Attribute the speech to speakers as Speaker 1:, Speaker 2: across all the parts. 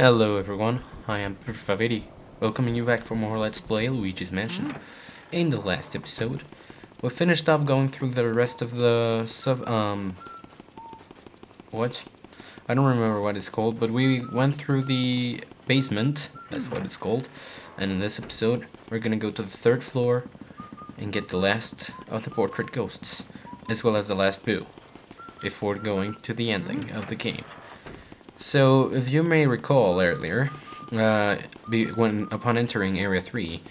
Speaker 1: Hello everyone, I am Favidi, welcoming you back for more Let's Play Luigi's Mansion. In the last episode, we finished up going through the rest of the what? I don't remember what it's called, but we went through the basement, that's what it's called. And in this episode, we're gonna go to the third floor and get the last of the portrait ghosts, as well as the last boo, before going to the ending of the game. So, if you may recall earlier, upon entering Area 3,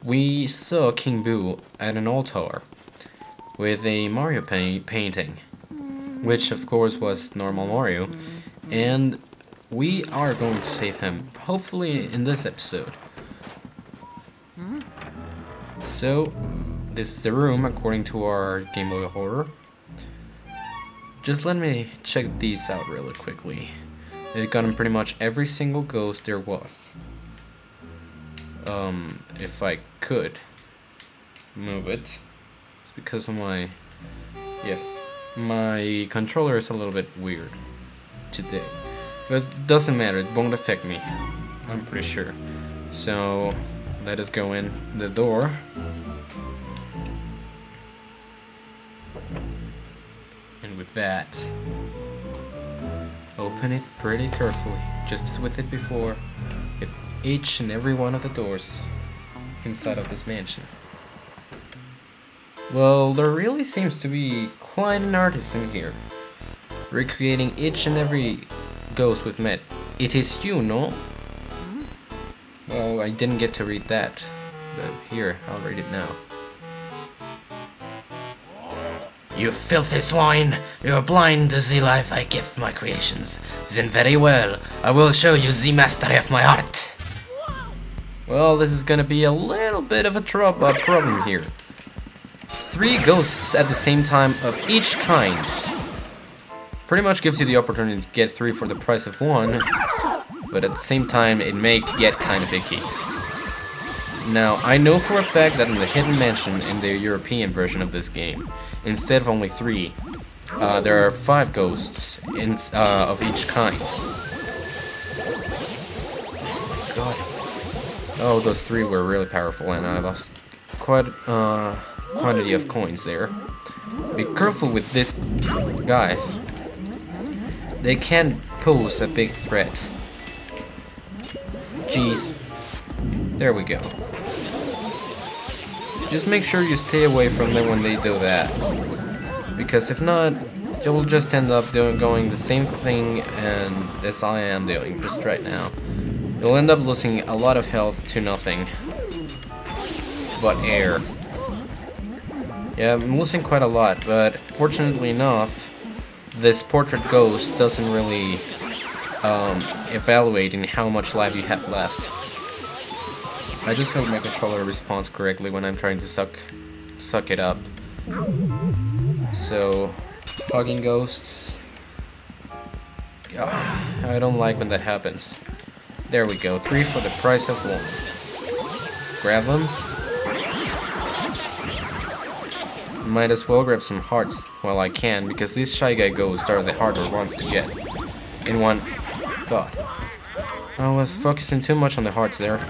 Speaker 1: we saw King Boo at an altar with a Mario painting, which of course was normal Mario, and we are going to save him, hopefully in this episode. So, this is the room according to our Game Boy Horror. Just let me check these out really quickly. They've gotten pretty much every single ghost there was. If I could move it. It's because of my... Yes, my controller is a little bit weird today. But it doesn't matter, it won't affect me. I'm pretty sure. So, let us go in the door. And with that, open it pretty carefully, just as with it before, with each and every one of the doors inside of this mansion. Well, there really seems to be quite an artist in here, recreating each and every ghost we've met. It is you, no? Well, I didn't get to read that, but here, I'll read it now. You filthy swine! You are blind to the life I give my creations. Then very well, I will show you the mastery of my art. Well, this is gonna be a little bit of a problem here. 3 ghosts at the same time of each kind. Pretty much gives you the opportunity to get 3 for the price of 1, but at the same time it may get kind of icky. Now, I know for a fact that in the Hidden Mansion, in the European version of this game, instead of only 3, there are 5 ghosts of each kind. God. Oh, those 3 were really powerful, and I lost quite a quantity of coins there. Be careful with this, guys. They can pose a big threat. Jeez. There we go. Just make sure you stay away from them when they do that, because if not, you'll just end up going the same thing as I am doing just right now. You'll end up losing a lot of health to nothing but air. Yeah, I'm losing quite a lot, but fortunately enough, this portrait ghost doesn't really evaluate in how much life you have left. I just hope my controller responds correctly when I'm trying to suck it up. So, hugging ghosts. I don't like when that happens. There we go, 3 for the price of 1. Grab them. Might as well grab some hearts while I can, because these Shy Guy ghosts are the harder ones to get. In one... God. I was focusing too much on the hearts there.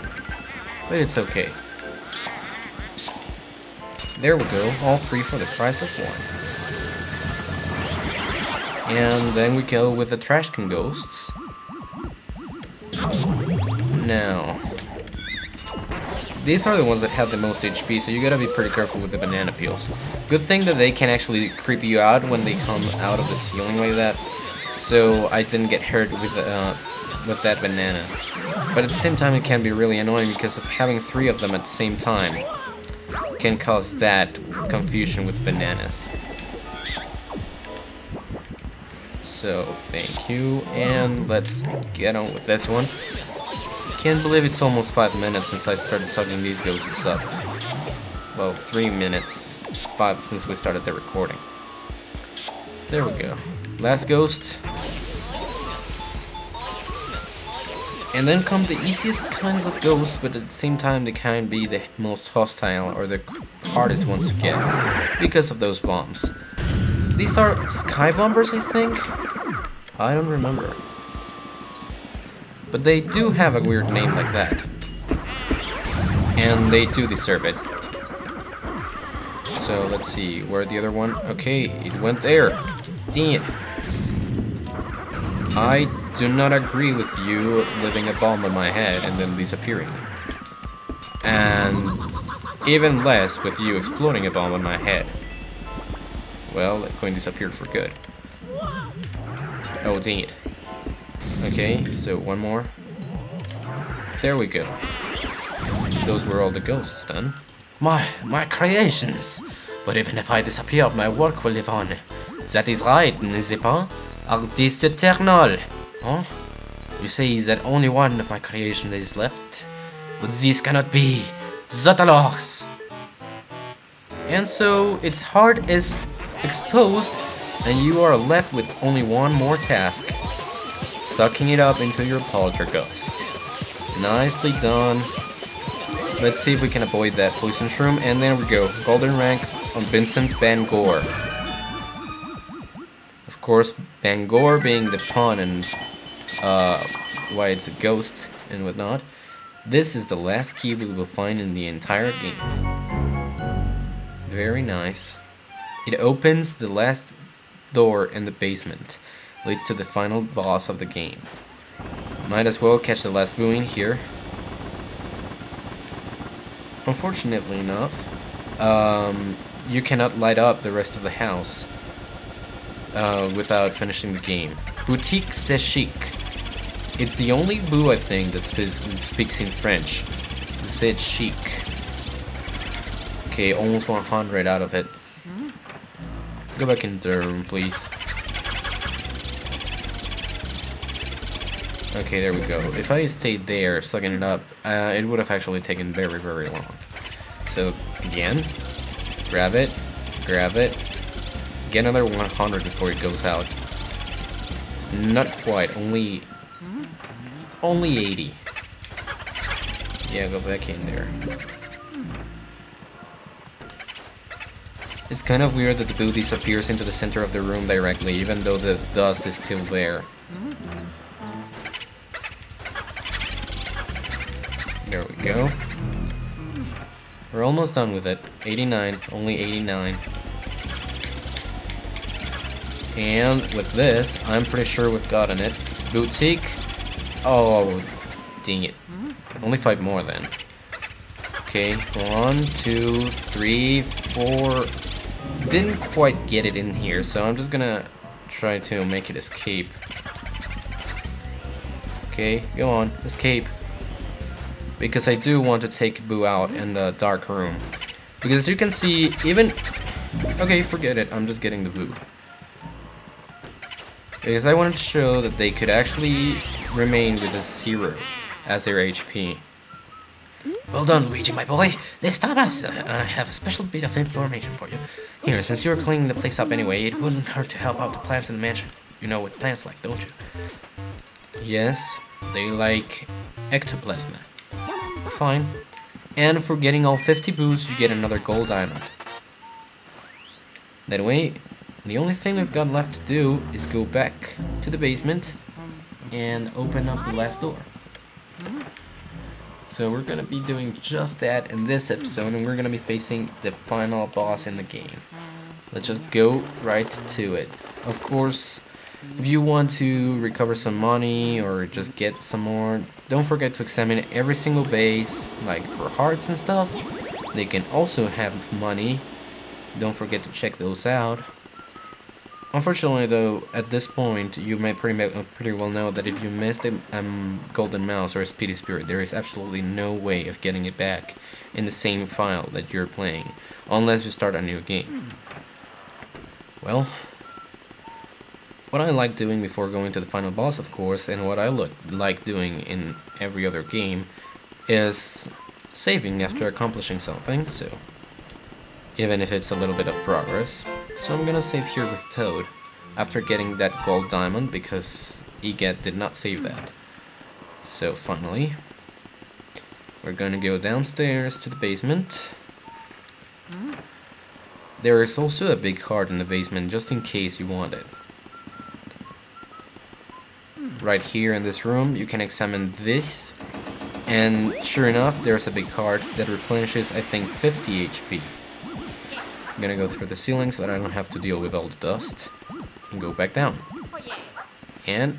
Speaker 1: But it's okay. There we go, all 3 for the price of 1. And then we go with the trash can ghosts. Now, these are the ones that have the most HP, so you gotta be pretty careful with the banana peels. Good thing that they can actually creep you out when they come out of the ceiling like that, so I didn't get hurt with that banana. But at the same time, it can be really annoying because of having 3 of them at the same time can cause that confusion with bananas. So, thank you, and let's get on with this one. Can't believe it's almost 5 minutes since I started sucking these ghosts up. Well, 3 minutes, 5 since we started the recording. There we go. Last ghost. And then come the easiest kinds of ghosts, but at the same time they can be the most hostile or the hardest ones to get because of those bombs. These are sky bombers, I think? I don't remember. But they do have a weird name like that. And they do deserve it. So let's see, where the other one? Okay, it went there. Dang it. I do not agree with you leaving a bomb on my head and then disappearing. And even less with you exploding a bomb on my head. Well, that coin disappeared for good. Oh, dang it. Okay, so one more. There we go. Those were all the ghosts then. My creations! But even if I disappear, my work will live on. That is right, n'est-ce pas? Artiste éternel! Huh? You say that only one of my creation is left? But this cannot be! That alors! And so, its heart is exposed, and you are left with only one more task. Sucking it up into your poltergust. Nicely done. Let's see if we can avoid that poison shroom, and there we go. Golden rank on Vincent Van Gogh. Of course, Van Gogh being the pun and why it's a ghost and whatnot. This is the last key we will find in the entire game. Very nice. It opens the last door in the basement. Leads to the final boss of the game. Might as well catch the last booing here. Unfortunately enough, you cannot light up the rest of the house without finishing the game. Boutique c'est chic. It's the only boo, I think, that speaks in French. C'est chic. Okay, almost 100 out of it. Go back into the room, please. Okay, there we go. If I stayed there, sucking it up, it would have actually taken very, very long. So, again, grab it, get another 100 before it goes out. Not quite, only 80. Yeah, go back in there. It's kind of weird that the boo disappears into the center of the room directly, even though the dust is still there. There we go. We're almost done with it. 89, only 89. And with this, I'm pretty sure we've gotten it. Boutique. Oh, dang it. Only 5 more then. Okay, 1, 2, 3, 4. Didn't quite get it in here, so I'm just gonna try to make it escape. Okay, go on, escape. Because I do want to take Boo out in the dark room. Because as you can see, even... Okay, forget it, I'm just getting the Boo. Because I wanted to show that they could actually remain with a 0 as their HP. Well done, Luigi, my boy. This time I have a special bit of information for you. Here, since you're cleaning the place up anyway, it wouldn't hurt to help out the plants in the mansion. You know what plants like, don't you? Yes, they like ectoplasma. Fine. And for getting all 50 boos, you get another gold diamond. That way, the only thing we've got left to do is go back to the basement and open up the last door. So we're gonna be doing just that in this episode, and we're gonna be facing the final boss in the game. Let's just go right to it. Of course, if you want to recover some money or just get some more, don't forget to examine every single base, like for hearts and stuff. They can also have money. Don't forget to check those out. Unfortunately though, at this point, you may pretty well know that if you missed a golden mouse or a speedy spirit, there is absolutely no way of getting it back in the same file that you're playing, unless you start a new game. Well, what I like doing before going to the final boss, of course, and what I like doing in every other game, is saving after accomplishing something, so even if it's a little bit of progress. So I'm gonna save here with Toad, after getting that gold diamond, because Eget did not save that. So finally, we're gonna go downstairs to the basement. There is also a big heart in the basement, just in case you want it. right here in this room, you can examine this. And sure enough, there's a big heart that replenishes, I think, 50 HP. I'm gonna go through the ceiling so that I don't have to deal with all the dust. And go back down. And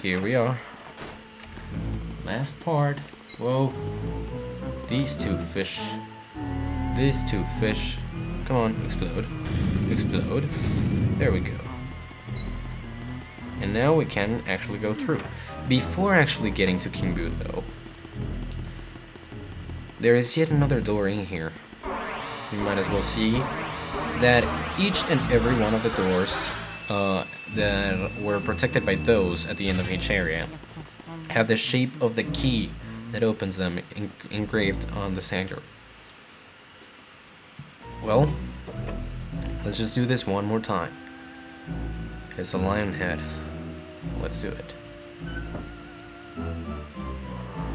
Speaker 1: here we are. Last part. Whoa. These two fish. These two fish. Come on, explode. Explode. There we go. And now we can actually go through. Before actually getting to King Boo, though, there is yet another door in here. You might as well see that each and every one of the doors that were protected by those at the end of each area have the shape of the key that opens them engraved on the center. Well, let's just do this one more time. It's a lion head. Let's do it.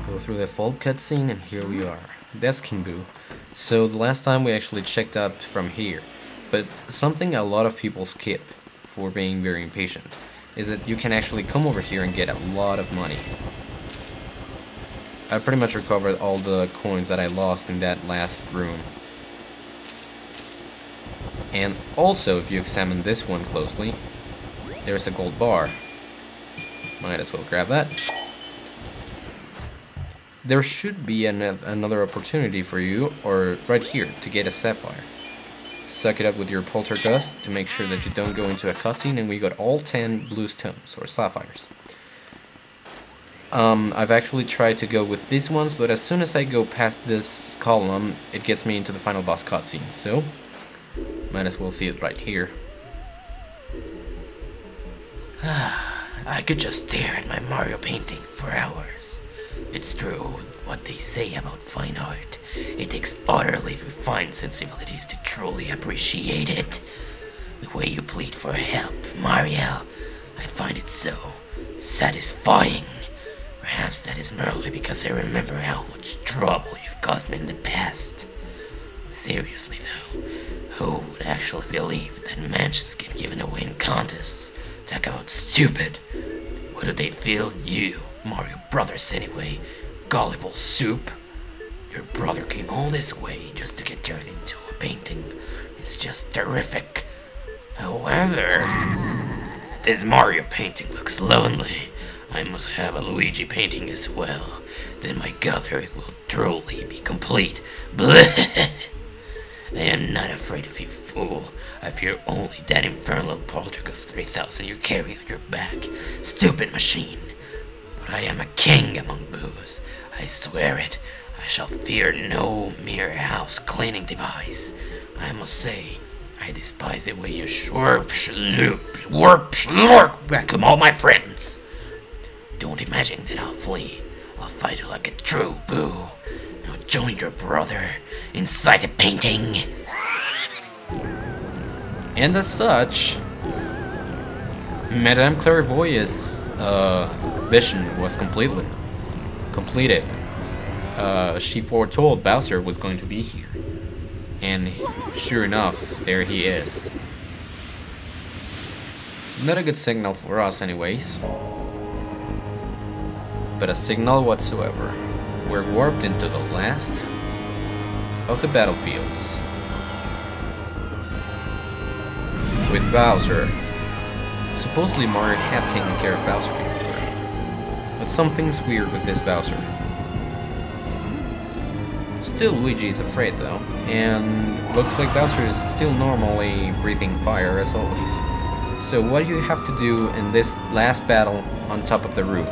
Speaker 1: Go through the full cutscene, and here we are. That's King Boo. So the last time we actually checked up from here, but something a lot of people skip for being very impatient is that you can actually come over here and get a lot of money. I pretty much recovered all the coins that I lost in that last room. And also, if you examine this one closely, there's a gold bar. Might as well grab that. There should be another opportunity for you, or right here, to get a sapphire. Suck it up with your poltergust to make sure that you don't go into a cutscene, and we got all 10 blue stones, or sapphires. I've actually tried to go with these ones, but as soon as I go past this column, it gets me into the final boss cutscene, so might as well see it right here.
Speaker 2: I could just stare at my Mario painting for hours. It's true what they say about fine art. It takes utterly refined sensibilities to truly appreciate it. The way you plead for help, Mario, I find it so satisfying. Perhaps that is merely because I remember how much trouble you've caused me in the past. Seriously though, who would actually believe that mansions get given away in contests? Talk about stupid. What do they feel you, Mario Brothers anyway? Gullible soup? Your brother came all this way just to get turned into a painting. It's just terrific. However, this Mario painting looks lonely. I must have a Luigi painting as well. Then my gallery will truly be complete. Bleh! I am not afraid of you, fool. I fear only that infernal poltergust 3000 you carry on your back. Stupid machine. But I am a king among boos. I swear it. I shall fear no mere house cleaning device. I must say, I despise the way you warp, slurp, vacuum all my friends. Don't imagine that I'll flee. I'll fight you like a true boo. Now join your brother inside the painting.
Speaker 1: And as such, Madame Clairvoyant's vision was completed. She foretold Bowser was going to be here. And sure enough, there he is. Not a good signal for us anyways. But a signal whatsoever. We're warped into the last of the battlefields. With Bowser. Supposedly Mario had taken care of Bowser before. But something's weird with this Bowser. Still, Luigi is afraid though, and looks like Bowser is still normally breathing fire as always. So what you have to do in this last battle on top of the roof?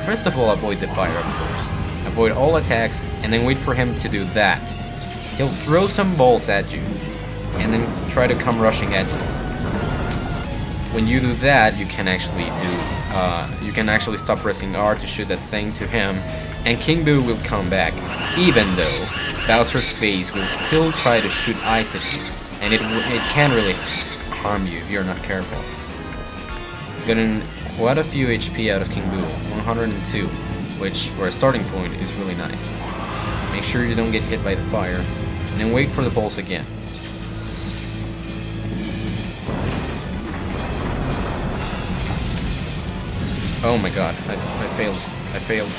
Speaker 1: First of all, avoid the fire, of course. Avoid all attacks, and then wait for him to do that. He'll throw some balls at you, and then try to come rushing at you. When you do that, you can actually stop pressing R to shoot that thing to him, and King Boo will come back, even though Bowser's face will still try to shoot ice at you, and it can really harm you if you're not careful. Getting quite a few HP out of King Boo, 102, which for a starting point is really nice. Make sure you don't get hit by the fire, and then wait for the pulse again. Oh my god, I failed. I failed.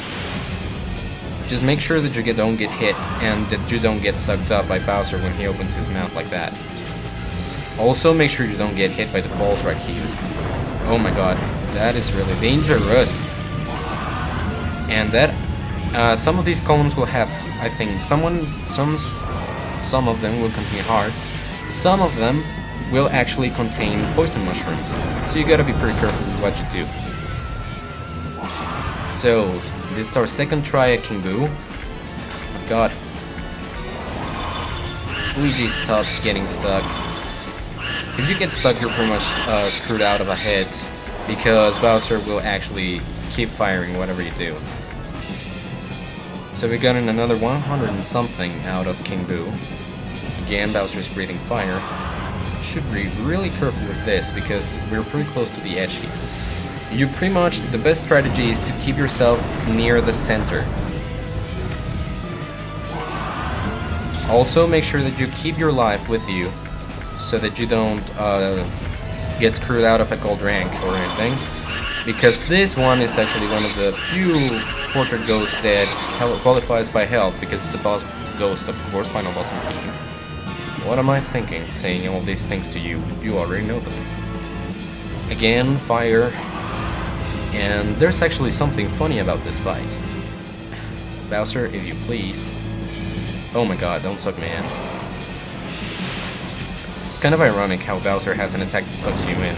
Speaker 1: Just make sure that you don't get hit and that you don't get sucked up by Bowser when he opens his mouth like that. Also, make sure you don't get hit by the balls right here. Oh my god, that is really dangerous. And that, some of these columns will have, I think, some of them will contain hearts. Some of them will actually contain poison mushrooms. So you gotta be pretty careful with what you do. So, this is our second try at King Boo. God. Luigi's stuck, getting stuck. If you get stuck, you're pretty much screwed out of a head, because Bowser will actually keep firing whatever you do. So we got in another 100 and something out of King Boo. Again, Bowser's breathing fire. Should be really careful with this, because we're pretty close to the edge here. You pretty much, the best strategy is to keep yourself near the center. Also, make sure that you keep your life with you, so that you don't get screwed out of a gold rank or anything. Because this one is actually one of the few portrait ghosts that qualifies by health, because it's a boss ghost, of course, final boss in the game. What am I thinking, saying all these things to you? You already know them. Again, fire. And there's actually something funny about this fight. Bowser, if you please. Oh my god, don't suck me in. It's kind of ironic how Bowser has an attack that sucks you in.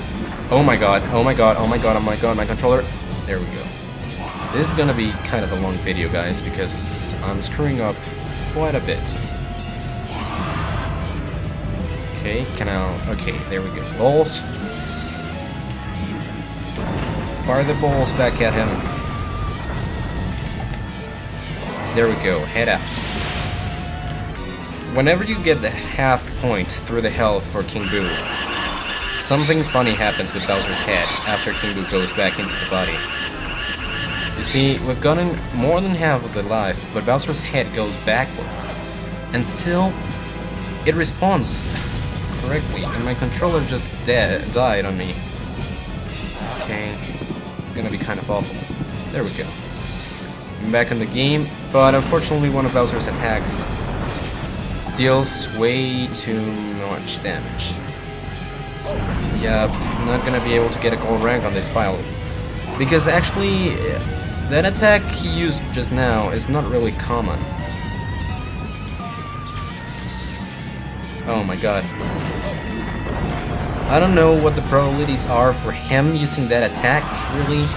Speaker 1: Oh my god, oh my god, oh my god, oh my god, my controller. There we go. This is gonna be kind of a long video, guys, because I'm screwing up quite a bit. Okay, okay, there we go. Balls. Fire the balls back at him. There we go, head out. Whenever you get the half point through the health for King Boo, something funny happens with Bowser's head after King Boo goes back into the body. You see, we've gotten more than half of the life, but Bowser's head goes backwards. And still, it responds correctly, and my controller just died on me. Okay, it's gonna be kind of awful. There we go. I'm back in the game, but unfortunately one of Bowser's attacks deals way too much damage. Yep, not gonna be able to get a gold rank on this file. Because actually, that attack he used just now is not really common. Oh my god. I don't know what the probabilities are for him using that attack, really,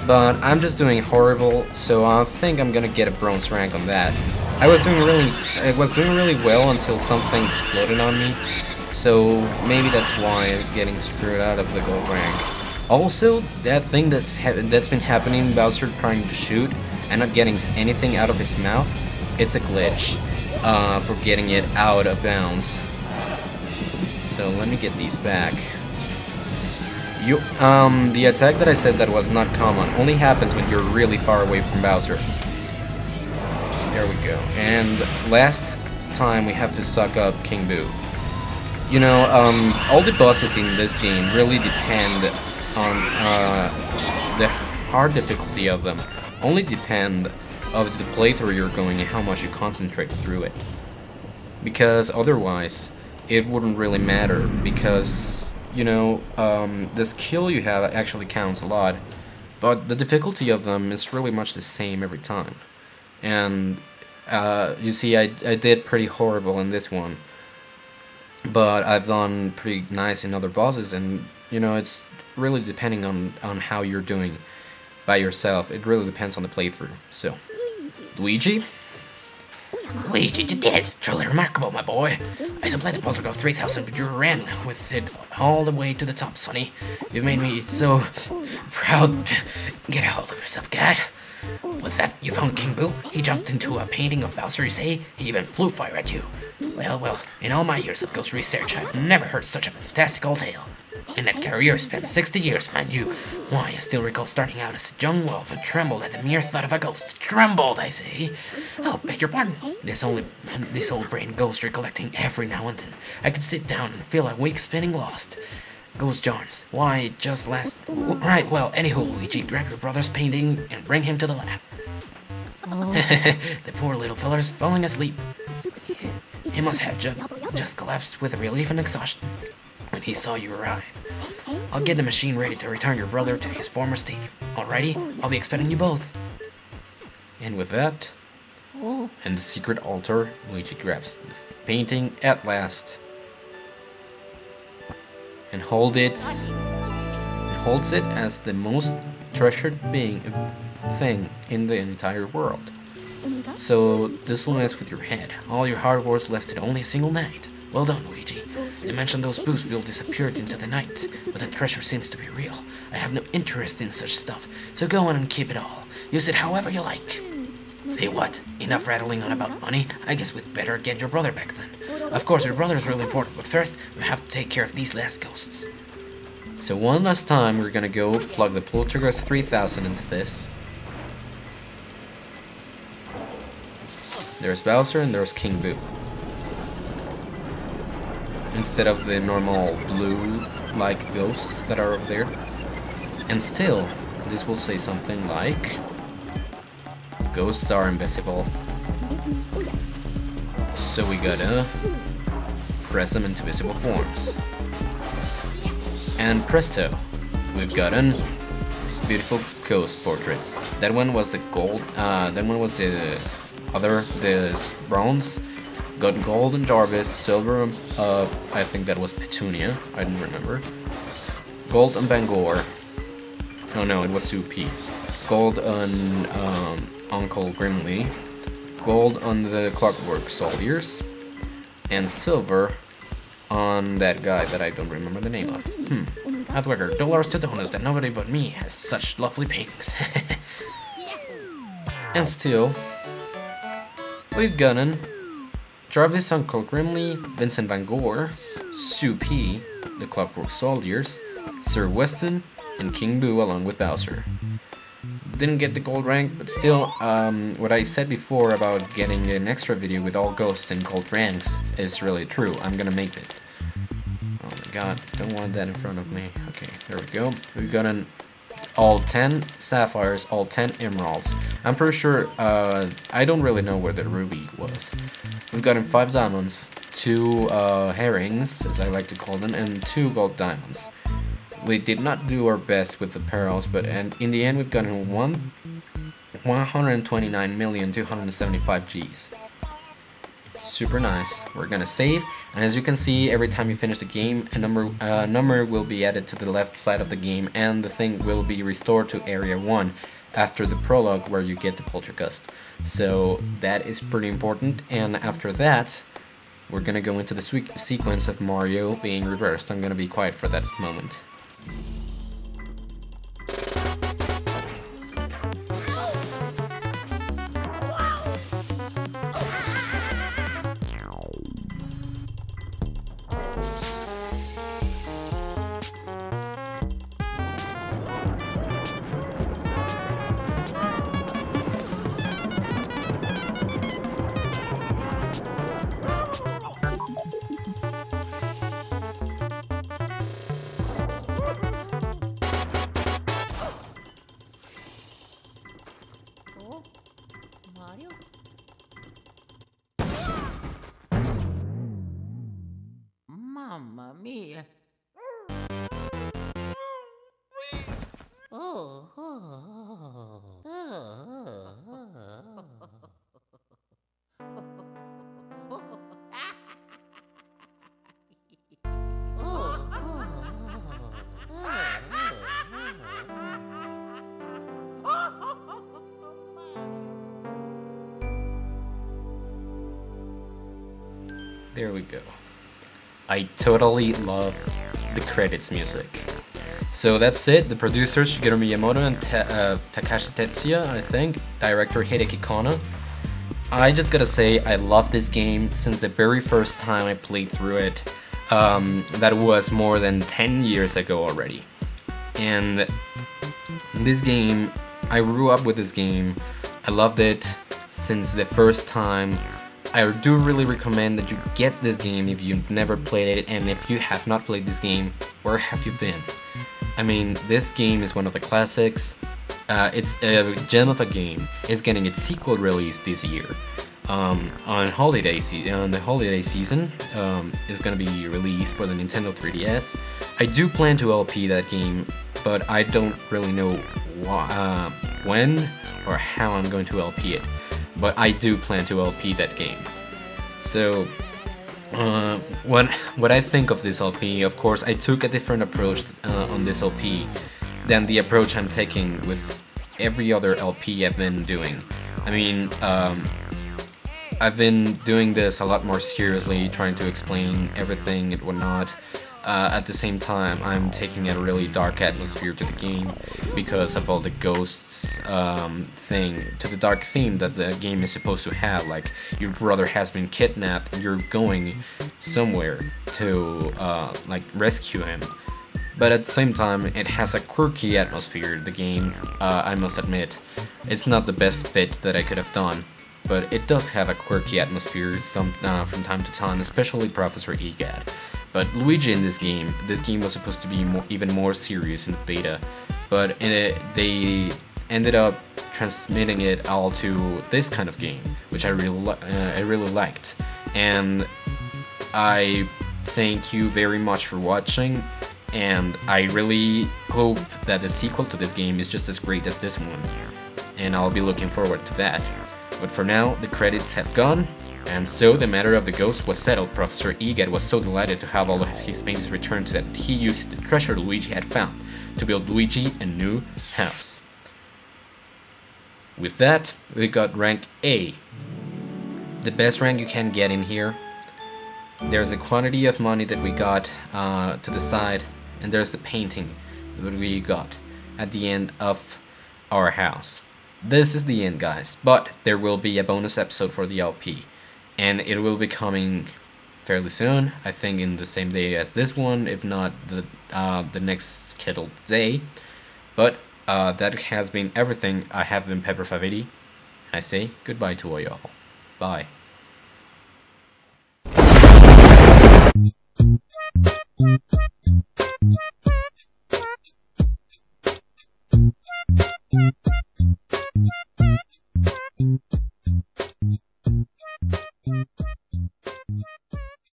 Speaker 1: but I'm just doing horrible, so I think I'm gonna get a bronze rank on that. I was doing really well until something exploded on me, so maybe that's why I'm getting screwed out of the gold rank. Also, that thing that's been happening, Bowser trying to shoot and not getting anything out of its mouth, it's a glitch for getting it out of bounds. So let me get these back. The attack that I said that was not common only happens when you're really far away from Bowser. There we go. And last time we have to suck up King Boo. You know, all the bosses in this game really depend on the hard difficulty of them. Only depend of the playthrough you're going and how much you concentrate through it. Because otherwise, it wouldn't really matter, because, you know, the skill you have actually counts a lot, but the difficulty of them is really much the same every time. And, you see, I did pretty horrible in this one, but I've done pretty nice in other bosses, and, you know, it's really depending on how you're doing by yourself. It really depends on the playthrough. So, Luigi?
Speaker 2: Luigi, you did it! Truly remarkable, my boy. I supplied the Poltergeist 3000, but you ran with it all the way to the top, Sonny. You've made me so proud. Get a hold of yourself, Gad. What's that? You found King Boo? He jumped into a painting of Bowser, you say? He even flew fire at you. Well, in all my years of ghost research, I've never heard such a fantastical tale. In that career spent 60 years, mind you. Why, I still recall starting out as a young whelp and trembled at the mere thought of a ghost. Trembled, I say. Oh, beg your pardon. This old brain ghost recollecting every now and then. I could sit down and feel a week spinning lost.
Speaker 1: Ghost yarns. Why, just last... Right, well, anywho, Luigi, grab your brother's painting and bring him to the lab. The poor little feller's falling asleep. He must have just collapsed with relief and exhaustion when he saw you arrive. I'll get the machine ready to return your brother to his former state. Alrighty? I'll be expecting you both. And with that, and the secret altar, Luigi grabs the painting at last and holds it as the most treasured thing in the entire world. So this will mess with your head. All your hard work lasted only a single night. Well done, Luigi. They mentioned those boosts will disappear into the night, but that treasure seems to be real. I have no interest in such stuff, so go on and keep it all. Use it however you like. Say what? Enough rattling on about money? I guess we'd better get your brother back then. Of course, your brother's really important, but first, we have to take care of these last ghosts. So one last time, we're gonna go plug the Poltergeist 3000 into this. There's Bowser and there's King Boo. Instead of the normal blue-like ghosts that are over there. And still, this will say something like... Ghosts are invisible. So we gotta press them into visible forms. And presto, we've gotten beautiful ghost portraits. That one was the gold, that one was the bronze. Got gold on Jarvis, silver, I think that was Petunia, I didn't remember. Gold on Bangor. Oh no, it was Soupy. Gold on Uncle Grimly. Gold on the Clockwork Soldiers. And silver on that guy that I don't remember the name of. However, dollars to donuts that nobody but me has such lovely paintings. And still, we've gotten Jarvis, Uncle Grimly, Vincent Van Gogh, Sue P, the Clockwork Soldiers, Sir Weston, and King Boo along with Bowser. Didn't get the gold rank, but still, what I said before about getting an extra video with all ghosts and gold ranks is really true. I'm gonna make it. Oh my god, don't want that in front of me. Okay, there we go. We've gotten all 10 sapphires, all 10 emeralds. I'm pretty sure, I don't really know where the ruby was. We've gotten 5 diamonds, 2 herrings, as I like to call them, and 2 gold diamonds. We did not do our best with the pearls, but in the end we've gotten 129,275 Gs. Super nice. We're gonna save, and as you can see, every time you finish the game, a number will be added to the left side of the game, and the thing will be restored to Area 1 after the prologue where you get the Poltergeist. So that is pretty important, and after that, we're gonna go into the sequence of Mario being reversed. I'm gonna be quiet for that moment.
Speaker 3: Mamma mia. Oh,
Speaker 1: There we go. I totally love the credits music. So that's it. The producers Shigeru Miyamoto and Takashi Tetsuya, I think. Director Hideki Kano. I just gotta say, I love this game since the very first time I played through it. That was more than 10 years ago already. And this game, I grew up with this game. I loved it since the first time I do really recommend that you get this game if you've never played it, and if you have not played this game, where have you been? I mean, this game is one of the classics. It's a gem of a game. It's getting its sequel released this year. On the holiday season, is gonna be released for the Nintendo 3DS. I do plan to LP that game, but I don't really know when or how I'm going to LP it. But I do plan to LP that game. So, what I think of this LP, of course, I took a different approach on this LP than the approach I'm taking with every other LP I've been doing. I mean, I've been doing this a lot more seriously, trying to explain everything and whatnot. At the same time, I'm taking a really dark atmosphere to the game because of all the ghosts to the dark theme that the game is supposed to have. Like, your brother has been kidnapped and you're going somewhere to like rescue him. But at the same time, it has a quirky atmosphere, the game, I must admit. It's not the best fit that I could have done, but it does have a quirky atmosphere from time to time, especially Professor Egad. But Luigi in this game was supposed to be even more serious in the beta, but they ended up transmitting it all to this kind of game, which I really liked. And I thank you very much for watching, and I really hope that the sequel to this game is just as great as this one, and I'll be looking forward to that. But for now, the credits have gone, and so the matter of the ghost was settled. Professor Egad was so delighted to have all of his paintings returned that he used the treasure Luigi had found to build Luigi a new house. With that, we got rank A, the best rank you can get in here. There's a quantity of money that we got to the side, and there's the painting that we got at the end of our house. This is the end, guys, but there will be a bonus episode for the LP, and it will be coming fairly soon, I think in the same day as this one, if not the next scheduled day. But that has been everything. I have been Pepper580, and I say goodbye to all y'all. Bye.